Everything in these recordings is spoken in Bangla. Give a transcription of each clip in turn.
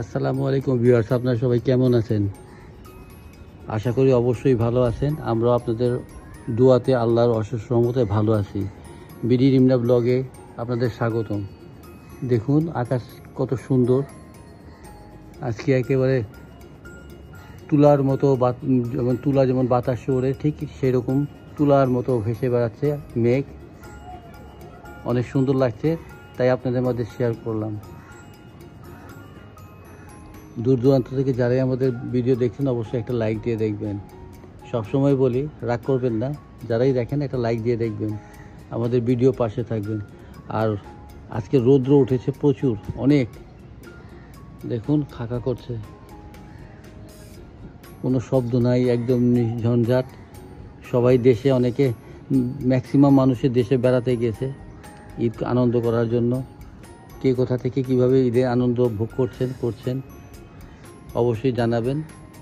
আসসালামু আলাইকুম ভিউয়ার্স, আপনারা সবাই কেমন আছেন? আশা করি অবশ্যই ভালো আছেন। আমরা আপনাদের দোয়াতে আল্লাহর অশেষ রহমতে ভালো আছি। বিডি রিমনা ব্লগে আপনাদের স্বাগতম। দেখুন আকাশ কত সুন্দর। আজকে একেবারে তুলার মতো, যেমন তুলা যেমন বাতাসে ওড়ে, ঠিক সেরকম তুলার মতো ভেসে বেড়াচ্ছে মেঘ। অনেক সুন্দর লাগছে, তাই আপনাদের মধ্যে শেয়ার করলাম। দূর দূরান্ত থেকে যারাই আমাদের ভিডিও দেখছেন অবশ্যই একটা লাইক দিয়ে দেখবেন। সবসময় বলি, রাগ করবেন না, যারাই দেখেন একটা লাইক দিয়ে দেখবেন, আমাদের ভিডিও পাশে থাকবেন। আর আজকে রৌদ্র উঠেছে প্রচুর, অনেক। দেখুন খাকা করছে, কোনো শব্দ নাই, একদম ঝঞ্ঝাট। সবাই দেশে, অনেকে ম্যাক্সিমাম মানুষের দেশে বেড়াতে গেছে ঈদ আনন্দ করার জন্য। কে কোথা থেকে কিভাবে ঈদের আনন্দ ভোগ করছেন অবশ্যই জানাবেন,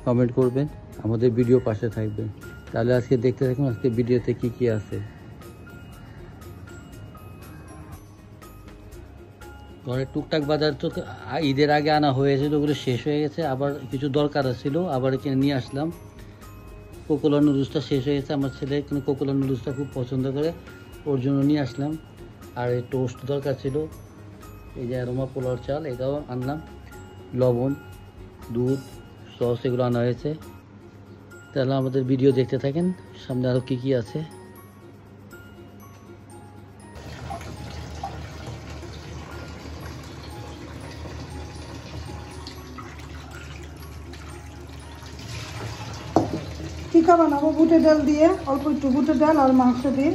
কমেন্ট করবেন, আমাদের ভিডিও পাশে থাকবেন। তাহলে আজকে দেখতে থাকুন আজকে ভিডিওতে কি কি আছে। ঘরের টুকটাক বাজার তো ঈদের আগে আনা হয়েছিল, ওগুলো শেষ হয়ে গেছে। আবার কিছু দরকার ছিল, আবার এখানে নিয়ে আসলাম। কোকোলা নুডলসটা শেষ হয়ে গেছে, আমার ছেলে কিন্তু কোকোলা নুডলসটা খুব পছন্দ করে, ওর জন্য নিয়ে আসলাম। আর এই টোস্ট দরকার ছিল, এই যে অ্যারোমা পোলাওর চাল, এটাও আনলাম। লবণ, দুধ, সস এগুলো আনা হয়েছে। তাহলে আমাদের ভিডিও দেখতে থাকেন, সামনে আরও কী কী আছে। টিকা বানাবো বুটের ডাল দিয়ে, অল্প একটু বুটের ডাল আর মাংস দিয়ে।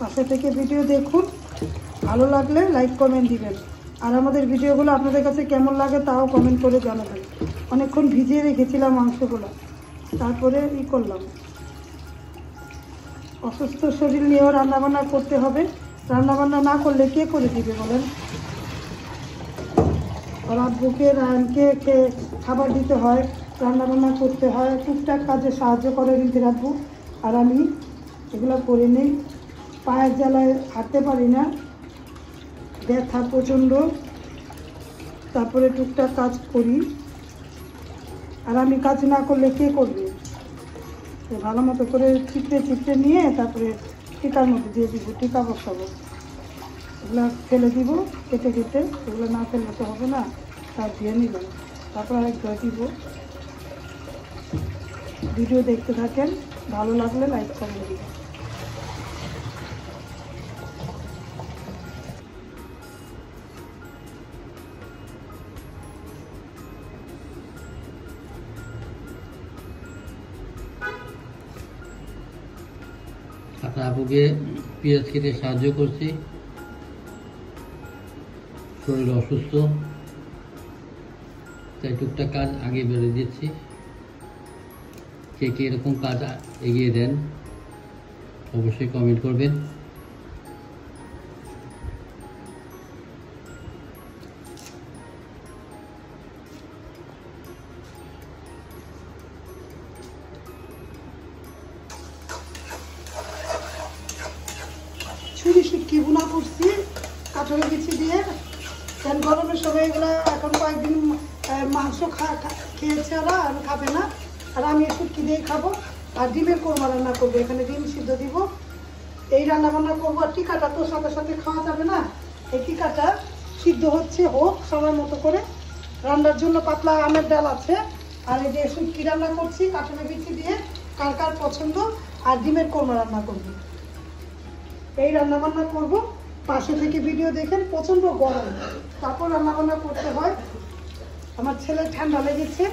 পাশে থেকে ভিডিও দেখুন, ভালো লাগলে লাইক কমেন্ট দিবেন। আর আমাদের ভিডিওগুলো আপনাদের কাছে কেমন লাগে তাও কমেন্ট করে জানাবেন। অনেকক্ষণ ভিজিয়ে রেখেছিলাম মাংসগুলো, তারপরে করলাম। অসুস্থ শরীর নিয়েও রান্নাবান্না করতে হবে, রান্নাবান্না না করলে কে করে দিবে বলেন? রাতবুকে রানকে খাবার দিতে হয়, রান্নাবান্না করতে হয়, টুকটাক কাজে সাহায্য করে দিতে রাখবো। আর আমি এগুলো করে নিই। পায়ের জ্বালায় হাঁটতে পারি না, ব্যথা প্রচণ্ড, তারপরে টুকটাক কাজ করি। আর আমি কাজ না করলে কে করবে? ভালো মতো করে চিপড়ে নিয়ে তারপরে টিকার মধ্যে দিয়ে দিব, টিকা বসাবো। এগুলো ফেলে দিব কেটে, এগুলো না ফেললে তো হবে না, তার দিয়ে নিলাম। তারপর আরেক ধোয়া দিব। ভিডিও দেখতে থাকেন, ভালো লাগলে লাইক কমেন্ট দিবেন। আপনার আপুকে পেঁয়াজ কেটে সাহায্য করছি, শরীর অসুস্থ তাই টুকটাক কাজ আগে বেড়ে দিচ্ছি। কে কে এরকম কাজ এগিয়ে দেন অবশ্যই কমেন্ট করবেন। শুটকি ভুনা করছি কাঁঠালের বিচি দিয়ে। কারণ গরমের সময় এগুলো এখন কয়েকদিন মাংস খেয়েছে ওরা, আমি খাবে না। আর আমি শুটকি দিয়ে খাবো। আর ডিমের কোরমা রান্না করবো, এখানে ডিম সিদ্ধ দিব, এই রান্না বান্না করবো। আর টিকাটা তো সাথে সাথে খাওয়া যাবে না, এই টিকাটা সিদ্ধ হচ্ছে, হোক সময় মতো করে। রান্নার জন্য পাতলা আমের ডাল আছে। আর এই যে শুটকি রান্না করছি কাঁঠালের বিচি দিয়ে, কার কার পছন্দ। আর ডিমের কোরমা রান্না করবো, এই রান্নাবান্না করবো। পাশে থেকে ভিডিও দেখেন, প্রচণ্ড গরম, তারপর রান্নাবান্না করতে হয়। আমার ছেলে ঠান্ডা লেগেছে,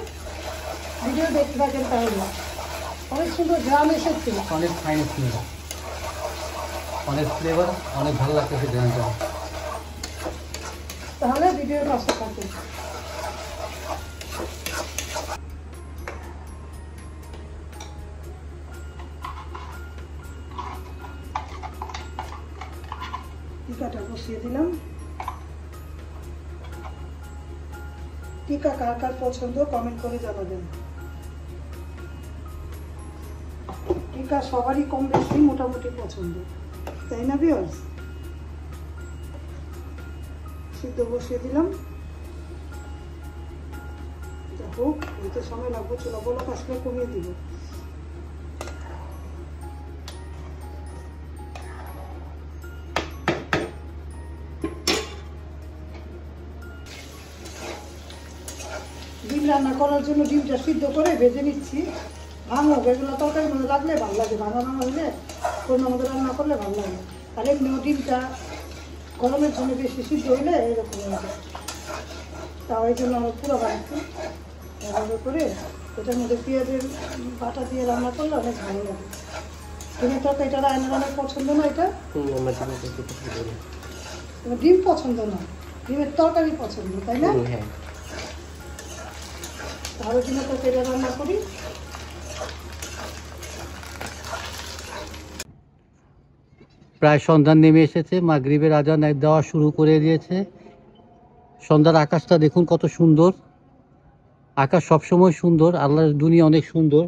ভিডিও দেখতে থাকেন। তাহলে অনেক সুন্দর গ্রাম এসেছে, অনেক ফাইন ফ্লেভার, অনেক ফ্লেভার, অনেক ভালো লাগতেছে গ্রামটা। তাহলে ভিডিওর পাশে থাকেন। টিকাটা বসিয়ে দিলাম। টিকা কার কার পছন্দ কমেন্ট করে জানাবেন। ফুচকা সবারই কম বেশি মোটামুটি পছন্দ, তাই না ভিউয়ার্স? সিদ্ধ বসিয়ে দিলাম, হোক, হইতে সময় লাগবে, চুলা বলক আসলে কমিয়ে দিব। ডিম রান্না করার জন্য ডিমটা সিদ্ধ করে ভেজে নিচ্ছি। ভাঙো, এগুলো তরকারি মধ্যে লাগলে ভালো লাগে, ভাঙা ভাঙা হলে কোনো মধ্যে রান্না করলে ভালো লাগে। আর এমনিও ডিমটা গরমের জন্য বেশি সিদ্ধ হইলে এরকম হয়ে যায়, তাও এই জন্য আমরা পুরো বানাচ্ছি। এভাবে করে এটার মধ্যে পেঁয়াজের বাটা দিয়ে রান্না করলে অনেক ভালো লাগে। ডিমের তরকারিটা রান্নার অনেক পছন্দ না? এটা তোমার ডিম পছন্দ না, ডিমের তরকারি পছন্দ, তাই না? তাহলে ডিমের তরকারিটা রান্না করি। প্রায় সন্ধ্যা নেমে এসেছে, মাগরিবের আজান দেওয়া শুরু করে দিয়েছে। সন্ধ্যার আকাশটা দেখুন কত সুন্দর। আকাশ সবসময় সুন্দর, আল্লাহর দুনিয়া অনেক সুন্দর।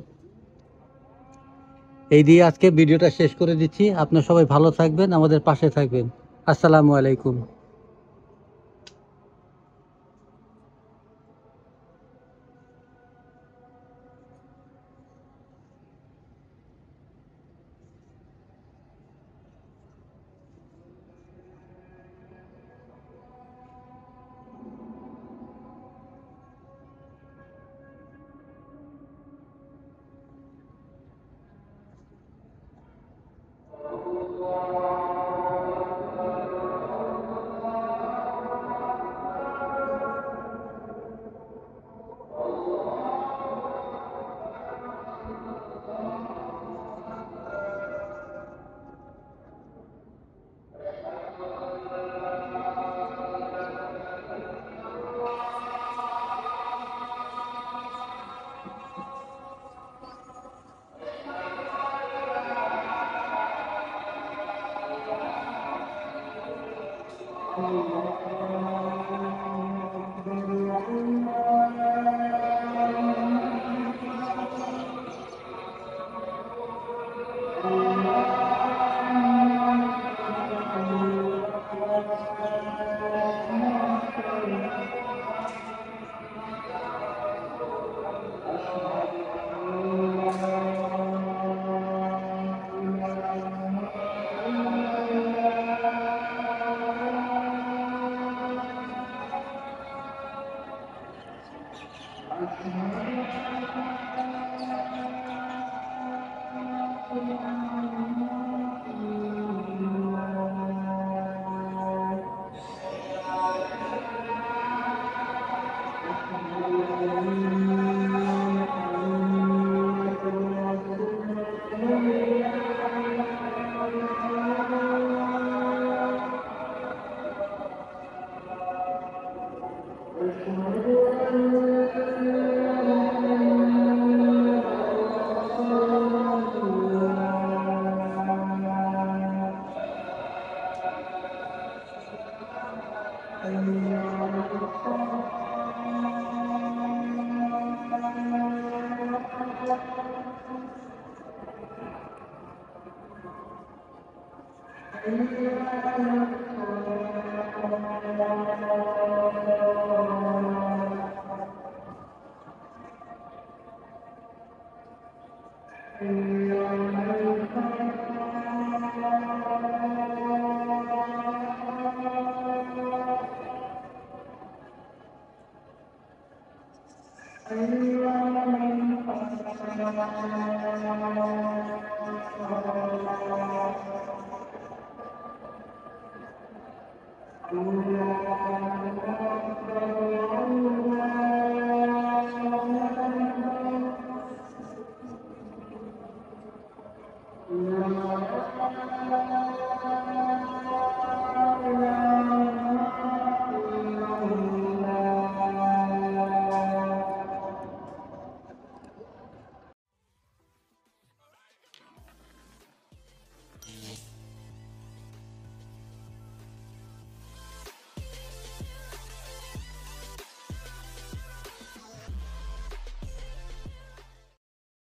এই দিয়ে আজকে ভিডিওটা শেষ করে দিচ্ছি। আপনারা সবাই ভালো থাকবেন, আমাদের পাশে থাকবেন। আসসালামু আলাইকুম।